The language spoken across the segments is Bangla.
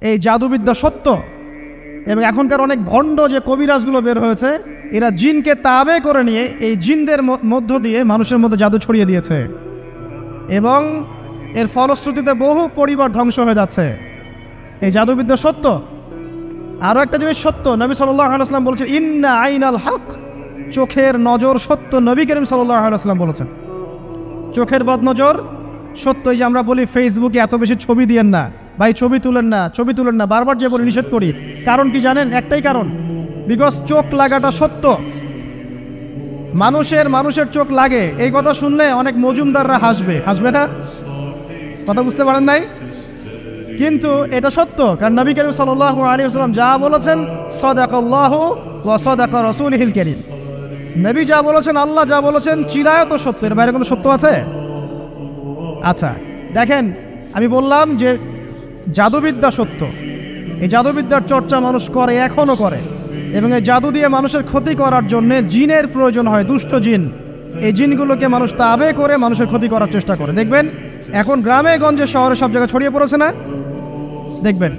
এই জাদুবিদ্যা সত্য। এবং এখনকার অনেক ভণ্ড যে কবিরাজগুলো বের হয়েছে, এরা জিনকে তাবে করে নিয়ে এই জিনদের মধ্য দিয়ে মানুষের মধ্যে জাদু ছড়িয়ে দিয়েছে, এবং এর ফলশ্রুতিতে বহু পরিবার ধ্বংস হয়ে যাচ্ছে। এই জাদুবিদ্যা সত্য। আরও একটা জিনিস সত্য, নবী সাল্লাল্লাহু আলাইহি ওয়াসাল্লাম বলেছেন ইন্না আইনাল হক, চোখের নজর সত্য। নবী করিম সাল্লাল্লাহু আলাইহি ওয়াসাল্লাম বলেছেন চোখের বদনজর সত্য। এই যে আমরা বলি ফেসবুকে এত বেশি ছবি দিয়েন না ভাই, ছবি তুলেন না, ছবি তুলেন না, বারবার যে বলি নিষেধ করি, কারণ কি জানেন? একটাই কারণ, বিকজ চোখ লাগাটা সত্য। মানুষের চোখ লাগে, এই কথা শুনলে অনেক মজুমদাররা হাসবে না? কথা বুঝতে পারেন নাই? কিন্তু এটা সত্য, কারণ নবী করিম সাল্লাল্লাহু আলাইহি ওয়াসাল্লাম যা বলেছেন সাদাকাল্লাহু ওয়া সাদাকা রাসূলুহুল কারীম। নবী যা বলেছেন, আল্লাহ যা বলেছেন, চিরায়ত সত্য, এর বাইরে কোনো সত্য আছে? আচ্ছা দেখেন, আমি বললাম যে জাদুবিদ্যা সত্য। এই জাদুবিদ্যার চর্চা মানুষ করে, এখনও করে, এবং এই জাদু দিয়ে মানুষের ক্ষতি করার জন্য জিনের প্রয়োজন হয়, দুষ্ট জিন। এই জিনগুলোকে মানুষ তাবে করে মানুষের ক্ষতি করার চেষ্টা করে। দেখবেন এখন গ্রামে গঞ্জে শহরে সব জায়গায় ছড়িয়ে পড়েছে না? দেখবেন,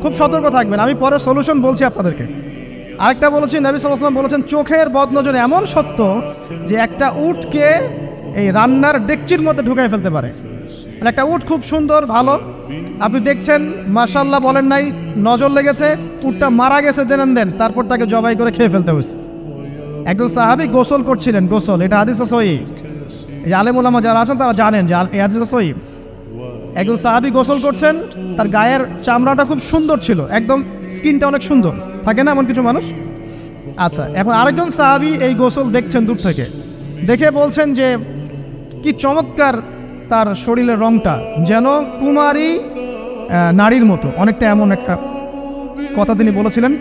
খুব সতর্ক থাকবেন। আমি পরে সলিউশন বলছি আপনাদেরকে। আরেকটা বলেছি, নবী সাল্লাল্লাহু আলাইহি ওয়াসাল্লাম বলেছেন চোখের বদনজর এমন সত্য যে একটা উটকে এই রান্নার ডেকচির মধ্যে ঢুকাই ফেলতে পারে। আর একটা উট খুব সুন্দর, ভালো, আপনি দেখছেন মাশাআল্লাহ বলেন নাই, নজর লেগেছে, উটটা মারা গেছে, দেন তারপর তাকে জবাই করে খেয়ে ফেলতে হয়েছে। একজন সাহাবী গোসল করছিলেন, গোসল, এটা হাদিস সহিহ। এই আলেম ওলামা যারা আছেন তারা জানেন যে এই হাদিস সহিহ। একজন সাহাবী গোসল করছেন, তার গায়ের চামড়াটা খুব সুন্দর ছিল, একদম স্কিনটা অনেক সুন্দর থাকে না এমন কিছু মানুষ? আচ্ছা, এখন আরেকজন সাহাবী এই গোসল দেখছেন দূর থেকে, দেখে বলছেন যে কি চমৎকার তার শরীরের রংটা, যেন কুমারী নারীর মতো, অনেকটা এমন একটা কথা তিনি বলেছিলেন।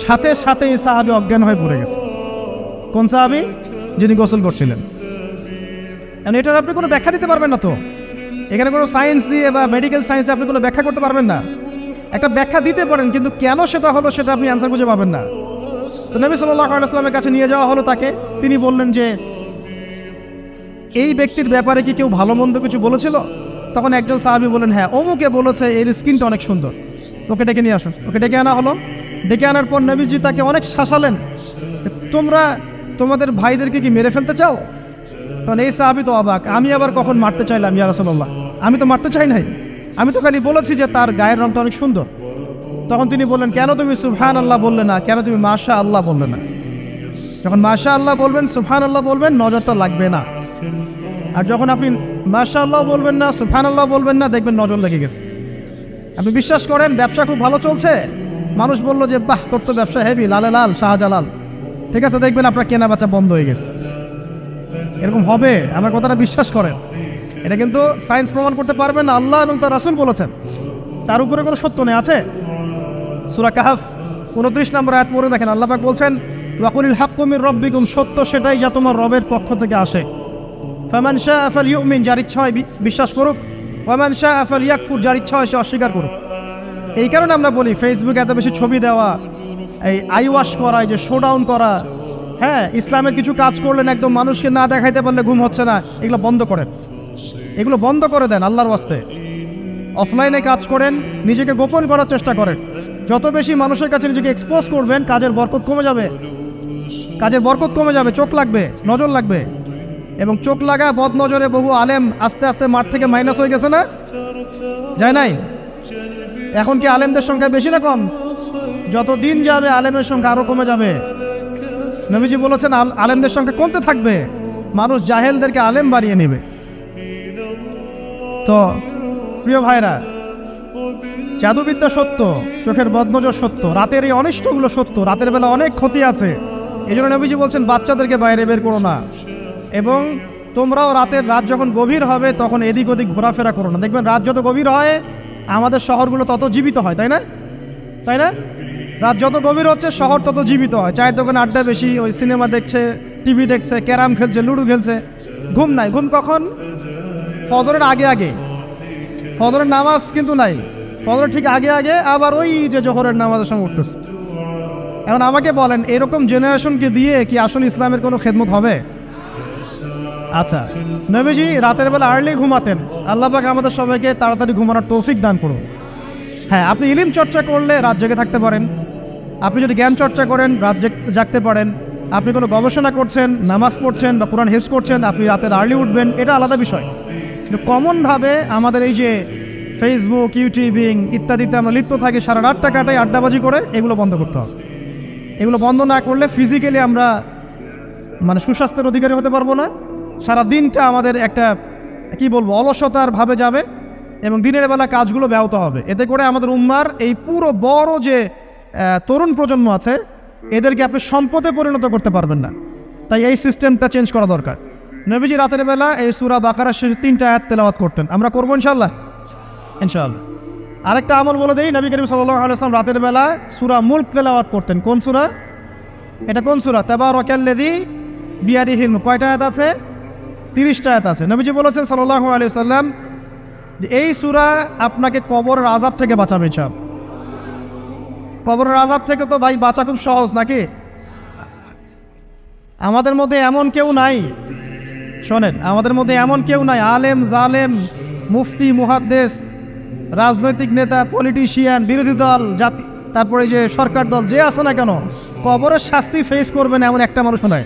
সাথে সাথে এই সাহাবী অজ্ঞান হয়ে পড়ে গেছে। কোন সাহাবী? যিনি গোসল করছিলেন। এটার আপনি কোনো ব্যাখ্যা দিতে পারবেন না তো, এখানে কোনো সায়েন্স দিয়ে বা মেডিকেল সায়েন্স দিয়ে আপনি কোনো ব্যাখ্যা করতে পারবেন না। একটা ব্যাখ্যা দিতে পারেন, কিন্তু কেন সেটা হলো সেটা আপনি অ্যান্সার খুঁজে পাবেন না। তো নবী সাল্লাল্লাহু আলাইহি ওয়াসাল্লামের কাছে নিয়ে যাওয়া হলো তাকে। তিনি বললেন যে এই ব্যক্তির ব্যাপারে কি কেউ ভালো মন্দ কিছু বলেছিল? তখন একজন সাহাবী বললেন হ্যাঁ, অমুকে বলেছে এর স্কিনটা অনেক সুন্দর, ওকে ডেকে নিয়ে আসুন। ওকে ডেকে আনা হলো। ডেকে আনার পর নবীজি তাকে অনেক শাসালেন, তোমরা তোমাদের ভাইদেরকে কি মেরে ফেলতে চাও? তখন এই সাহাবী তো অবাক, আমি আবার কখন মারতে চাইলাম ইয়া রাসূলুল্লাহ? আমি তো মারতে চাই নাই, আমি তো খালি বলেছি যে তার গায়ের রংটা অনেক সুন্দর। তখন তিনি বললেন কেন তুমি সুবহানাল্লাহ বললে না, কেন তুমি মাশাআল্লাহ বললে না? যখন মাশাআল্লাহ বলবেন, সুবহানাল্লাহ বলবেন, নজরটা লাগবে না। আর যখন আপনি মাশাআল্লাহ বলবেন না, সুবহানাল্লাহ বলবেন না, দেখবেন নজর লেগে গেছে। আপনি বিশ্বাস করেন ব্যবসা খুব ভালো চলছে, মানুষ বললো যে বাহ তোর তো ব্যবসা হেভি, লালে লাল শাহজালাল, ঠিক আছে, দেখবেন আপনার কেনা বেচা বন্ধ হয়ে গেছে। এরকম হবে, আমার কথাটা বিশ্বাস করেন। এটা কিন্তু সায়েন্স প্রমাণ করতে পারবে না, আল্লাহ এবং তার রাসূল বলেছেন, তার উপরে কোনো সত্য নেই। আছে সূরা কাহফ 29 নম্বর আয়াত পড়ে দেখেন, আল্লাহ পাক বলছেন ওয়াকুলিল হাক্কু মির রাব্বিকুম, সত্য সেটাই যা তোমার রবের পক্ষ থেকে আসে। ফামান শাআ ফালইউমিন, যার ইচ্ছা হয় বিশ্বাস করুক, ওয়ামান শাআ ফালইয়াকফুর, যার ইচ্ছা হয় সে অস্বীকার করুক। এই কারণে আমরা বলি ফেসবুকে এত বেশি ছবি দেওয়া, এই আই ওয়াশ করা, এই যে শোডাউন করা, হ্যাঁ, ইসলামের কিছু কাজ করলেন একদম মানুষকে না দেখাইতে পারলে ঘুম হচ্ছে না, এগুলো বন্ধ করেন, এগুলো বন্ধ করে দেন আল্লাহর ওয়াস্তে। অফলাইনে কাজ করেন, নিজেকে গোপন করার চেষ্টা করেন। যত বেশি মানুষের কাছে নিজেকে এক্সপোজ করবেন, কাজের বরকত কমে যাবে, কাজের বরকত কমে যাবে, চোখ লাগবে, নজর লাগবে। এবং চোখ লাগা বদ নজরে বহু আলেম আস্তে আস্তে মাঠ থেকে মাইনাস হয়ে গেছে না? যায় নাই? এখন কি আলেমদের সংখ্যা বেশি না কম? যত দিন যাবে আলেমের সংখ্যা আরো কমে যাবে। নবীজি বলেছেন আলেমদের সংখ্যা কমতে থাকবে, মানুষ জাহেলদেরকে আলেম বানিয়ে নেবে। তো প্রিয় ভাইরা, জাদুবিদ্যা সত্য, চোখের বদনজর সত্য, রাতের এই অনিষ্টগুলো সত্য, রাতের বেলা অনেক ক্ষতি আছে। এই জন্য নবীজি বলছেন বাচ্চাদেরকে বাইরে বের করো না, এবং তোমরাও রাত যখন গভীর হবে তখন এদিক ওদিক ঘোরাফেরা করো না। দেখবেন রাত যত গভীর হয় আমাদের শহরগুলো তত জীবিত হয়, তাই না? তাই না? রাত যত গভীর হচ্ছে শহর তত জীবিত হয়। চায়ের দোকানে আড্ডা বেশি, ওই সিনেমা দেখছে, টিভি দেখছে, ক্যারাম খেলছে, লুডো খেলছে, ঘুম নাই। ঘুম কখন? ফজরের আগে আগে। ফজরের নামাজ কিন্তু নাই, ফজরের ঠিক আগে আগে, আবার ওই যে জোহরের নামাজের সঙ্গে উঠতেছে। এখন আমাকে বলেন, এরকম জেনারেশনকে দিয়ে কি আসলে ইসলামের কোনো খেদমত হবে? আচ্ছা, নবীজি রাতের বেলা আর্লি ঘুমাতেন। আল্লাহ পাক আমাদের সবাইকে তাড়াতাড়ি ঘুমানোর তৌফিক দান করুন। হ্যাঁ, আপনি ইলম চর্চা করলে রাত জেগে থাকতে পারেন, আপনি যদি জ্ঞান চর্চা করেন রাত জাগতে পারেন, আপনি কোনো গবেষণা করছেন, নামাজ পড়ছেন বা কোরআন হিফজ করছেন, আপনি রাতের আর্লি উঠবেন, এটা আলাদা বিষয়। কিন্তু কমনভাবে আমাদের এই যে ফেসবুক, ইউটিউবিং ইত্যাদিতে আমরা লিপ্ত থাকি, সারা রাতটা কাটাই আড্ডাবাজি করে, এগুলো বন্ধ করতে হবে। এগুলো বন্ধ না করলে ফিজিক্যালি আমরা মানে সুস্বাস্থ্যের অধিকারী হতে পারবো না। সারা দিনটা আমাদের একটা কি বলবো অলসতার ভাবে যাবে এবং দিনের বেলা কাজগুলো ব্যাহত হবে। এতে করে আমাদের উম্মার এই পুরো বড় যে তরুণ প্রজন্ম আছে এদেরকে আপনি সম্পদে পরিণত করতে পারবেন না। তাই এই সিস্টেমটা চেঞ্জ করা দরকার। নবীজি রাতের বেলা এই সূরা বাকারার শেষে 3টা আয়াত তেলাওয়াত করতেন, আমরা করবো ইনশাআল্লাহ। আরেকটা আমল বলে দেই, নবী করিম সাল্লাল্লাহু আলাইহি ওয়াসাল্লাম রাতের বেলা সূরা মুলক তেলাওয়াত করতেন। কোন সূরা এটা? কোন সূরা? তাবারাকাল্লাযী বিয়াদিহিল মুলক। কয়টা আয়াত আছে? 30টা আয়াত আছে। নবীজি বলেছেন সাল্লাল্লাহু আলাইহি ওয়াসাল্লাম যে এই সূরা আপনাকে কবরের আযাব থেকে বাঁচাবে। কবরের আযাব থেকে তো ভাই বাঁচা খুব সহজ নাকি? আমাদের মধ্যে এমন কেউ নাই, শোনেন, আমাদের মধ্যে এমন কেউ নাই আলেম জালেম মুফতি মুহাদ্দিস রাজনৈতিক নেতা পলিটিশিয়ান বিরোধী দল জাতি তারপরে যে সরকার দল যে আছে না কেন, কবরের শাস্তি ফেস করবে না এমন একটা মানুষ নাই,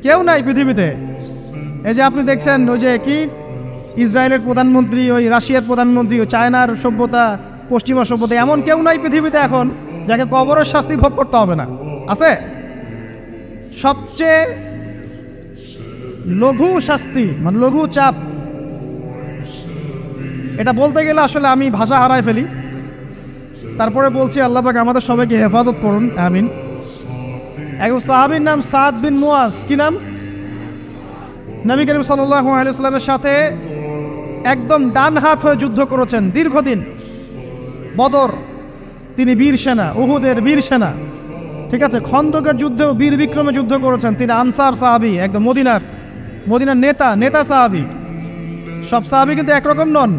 কেউ নাই পৃথিবীতে। এই যে আপনি দেখছেন ওই যে কি ইসরায়েলের প্রধানমন্ত্রী, ওই রাশিয়ার প্রধানমন্ত্রী, ওই চায়নার সভ্যতা, পশ্চিমা সভ্যতা, এমন কেউ নাই পৃথিবীতে এখন যাকে কবরের শাস্তি ভোগ করতে হবে না। আছে? সবচেয়ে লঘু শাস্তি মানে লঘু চাপ, এটা বলতে গেলে আসলে আমি ভাষা হারায় ফেলি। তারপরে বলছি আল্লাহ পাক আমাদের সবাইকে হেফাজত করুন, আমিন। একজন সাহাবীর নাম সাদ বিন মুয়াজ। কি নাম? নবী করিম সাল্লাল্লাহু আলাইহি ওয়াসাল্লামের সাথে একদম ডান হাত হয়ে যুদ্ধ করেছেন দীর্ঘদিন। বদর তিনি বীর সেনা, উহুদের বীর সেনা, ঠিক আছে। খন্দকের যুদ্ধেও বীর বিক্রমে যুদ্ধ করেছেন। তিনি আনসার সাহাবী, একদম মদিনার নেতা সাহাবী। সব সাহাবী কিন্তু একরকম নন,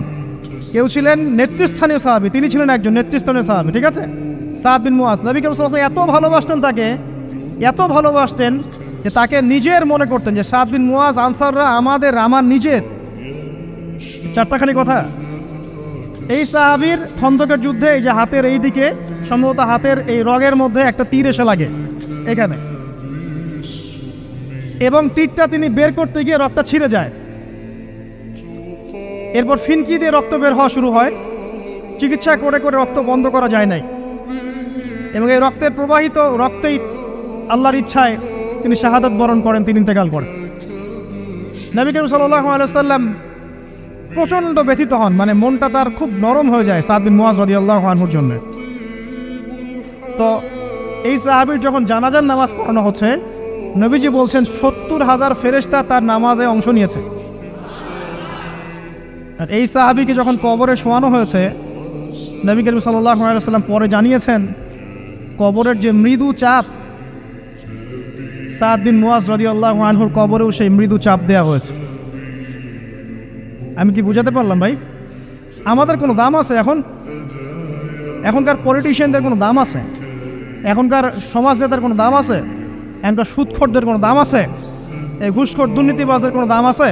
কেউ ছিলেন নেতৃস্থানীয় সাহাবী, তিনি ছিলেন একজন নেতৃস্থানীয় সাহাবী, ঠিক আছে। সাদ বিন মুয়াজ নবী করিম সাল্লাল্লাহু আলাইহি ওয়াসাল্লাম এত ভালোবাসতেন তাকে, এত ভালোবাসতেন যে তাকে নিজের মনে করতেন যে সাদ বিন মুয়াজ আনসাররা আমার নিজের। চারটাখানি কথা। এই সাহাবীর খন্দকের যুদ্ধে এই যে হাতের এই দিকে সম্ভবত হাতের এই রগের মধ্যে একটা তীর এসে লাগে এখানে, এবং তীরটা তিনি বের করতে গিয়ে রক্তটা ছিঁড়ে যায়। এরপর ফিনকি দিয়ে রক্ত বের হওয়া শুরু হয়। চিকিৎসা করে রক্ত বন্ধ করা যায় নাই, এবং এই রক্তের প্রবাহিত রক্তেই আল্লাহর ইচ্ছায় তিনি শাহাদাত বরণ করেন, তিনি ইন্তেকাল করেন। নবী করিম সাল্লাল্লাহু আলাইহি ওয়াসাল্লাম প্রচণ্ড ব্যথিত হন, মানে মনটা তার খুব নরম হয়ে যায় সাদ বিন মুয়াজ রাদিয়াল্লাহু আনহুর জন্য। তো এই সাহাবীর যখন জানাজার নামাজ পড়ানো হচ্ছে, নবীজি বলছেন 70,000 ফেরেশতা তার নামাজে অংশ নিয়েছে। আর এই সাহাবীকে যখন কবরে শোয়ানো হয়েছে, নবী করিম সাল্লাল্লাহু আলাইহি ওয়াসাল্লাম পরে জানিয়েছেন কবরের যে মৃদু চাপ, সাদ বিন মুয়াজ রাদিয়াল্লাহু আনহুর কবরেও সেই মৃদু চাপ দেওয়া হয়েছে। আমি কি বুঝাতে পারলাম ভাই? আমাদের কোনো দাম আছে এখনকার পলিটিশিয়ানদের কোনো দাম আছে? এখনকার সমাজ নেতার কোনো দাম আছে? এখনকার সুদখোরদের কোনো দাম আছে? এই ঘুষখোর দুর্নীতিবাজদের কোনো দাম আছে?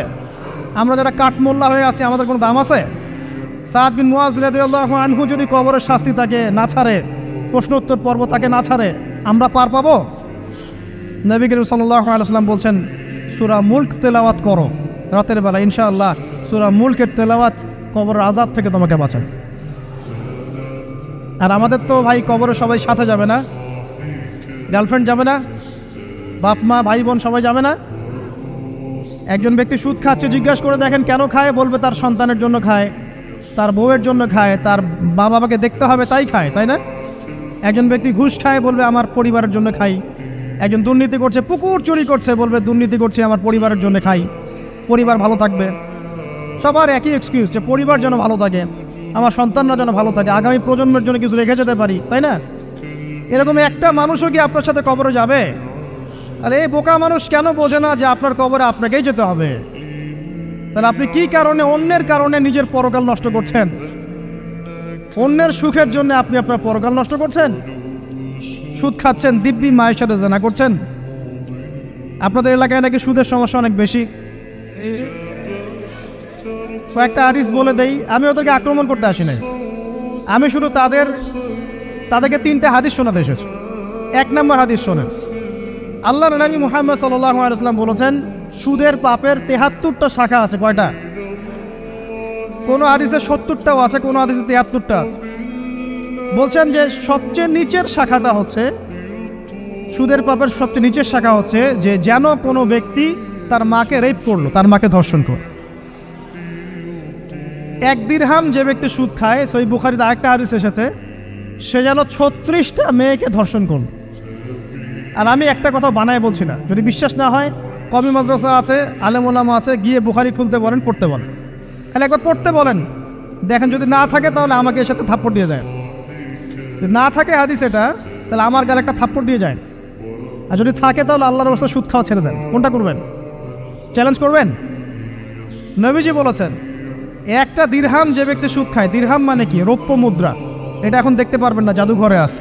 আমরা যারা কাঠমোল্লা হয়ে আছি আমাদের কোনো দাম আছে? সাদ বিন মুয়াজ রাদিয়াল্লাহু আনহু যদি কবরের শাস্তি তাকে না ছাড়ে, প্রশ্ন উত্তর পর্ব তাকে না ছাড়ে, আমরা পার পাবো? নবী করিম সাল্লাল্লাহু আলাইহি ওয়াসাল্লাম বলছেন সূরা মুলক তেলাওয়াত করো রাতের বেলা, ইনশাআল্লাহ সূরা মুলকের তেলাওয়াত কবরের আযাব থেকে তোমাকে বাঁচাবে। আর আমাদের তো ভাই কবরে সবাই সাথে যাবে না, গার্লফ্রেন্ড যাবে না, বাপ মা ভাই বোন সবাই যাবে না। একজন ব্যক্তি সুদ খাচ্ছে, জিজ্ঞাসা করে দেখেন কেন খায়, বলবে তার সন্তানের জন্য খায়, তার বউয়ের জন্য খায়, তার মা বাবাকে দেখতে হবে তাই খায়, তাই না? একজন ব্যক্তি ঘুষ খায়, বলবে আমার পরিবারের জন্য খাই। একজন দুর্নীতি করছে, পুকুর চুরি করছে, বলবে দুর্নীতি করছে আমার পরিবারের জন্য খাই, পরিবার ভালো থাকবে। সবার একই এক্সকিউজ যে পরিবার যেন ভালো থাকে, আমার সন্তানরা যেন ভালো থাকে, আগামী প্রজন্মের জন্য কিছু রেখে যেতে পারি, তাই না? এরকম একটা মানুষও কি আপনার সাথে কবরে যাবে? আর এই বোকা মানুষ কেন বোঝে না যে আপনার কবরে আপনাকেই যেতে হবে? তাহলে আপনি কি কারণে অন্যের কারণে নিজের পরকাল নষ্ট করছেন? অন্যের সুখের জন্য আপনি আপনার পরকাল নষ্ট করছেন। সুদ খাচ্ছেন, দিব্যি মায়ের সাথে জেনা করছেন। আপনাদের এলাকায় নাকি সুদের সমস্যা অনেক বেশি। কয়েকটা হাদিস বলে দেই, আমি ওদেরকে আক্রমণ করতে আসি নাই। আমি শুধু তাদেরকে 3টা হাদিস শোনাতে এসেছি। 1 নম্বর হাদিস শোনেন। আল্লাহর নবী মুহাম্মদ সাল্লাল্লাহু আলাইহি ওয়াসাল্লাম বলেছেন, সুদের পাপের 73টা শাখা আছে। কয়টা? কোনো হাদিসে 70টাও আছে, কোনো হাদিসে 73টা আছে। বলছেন যে সবচেয়ে নিচের শাখাটা হচ্ছে, সুদের পাপের সবচেয়ে নিচের শাখা হচ্ছে যে যেন কোনো ব্যক্তি তার মাকে রেপ করলো, তার মাকে ধর্ষণ করলো। 1 দিরহাম যে ব্যক্তি সুদ খায়, সহিহ বুখারীতে আরেকটা হাদিস এসেছে, সে যেন 36টা মেয়েকে ধর্ষণ করলো। আর আমি একটা কথা বানায় বলছি না, যদি বিশ্বাস না হয় কওমি মাদ্রাসা আছে, আলেম ওলামা আছে, গিয়ে বুখারী খুলতে বলেন, পড়তে বলেন। তাহলে একবার পড়তে বলেন, দেখেন যদি না থাকে তাহলে আমাকে এর সাথে থাপ্পড় দিয়ে যায়। যদি না থাকে হাদিস এটা, তাহলে আমার গালে একটা থাপ্পড় দিয়ে যায়। আর যদি থাকে তাহলে আল্লাহর রাস্তায় সুদ খাওয়া ছেড়ে দেন। কোনটা করবেন? চ্যালেঞ্জ করবেন? নবীজি বলেছেন, 1টা দিরহাম যে ব্যক্তি সুদ খায়, দিরহাম মানে কি? রৌপ্য মুদ্রা। এটা এখন দেখতে পারবেন না, জাদুঘরে আছে।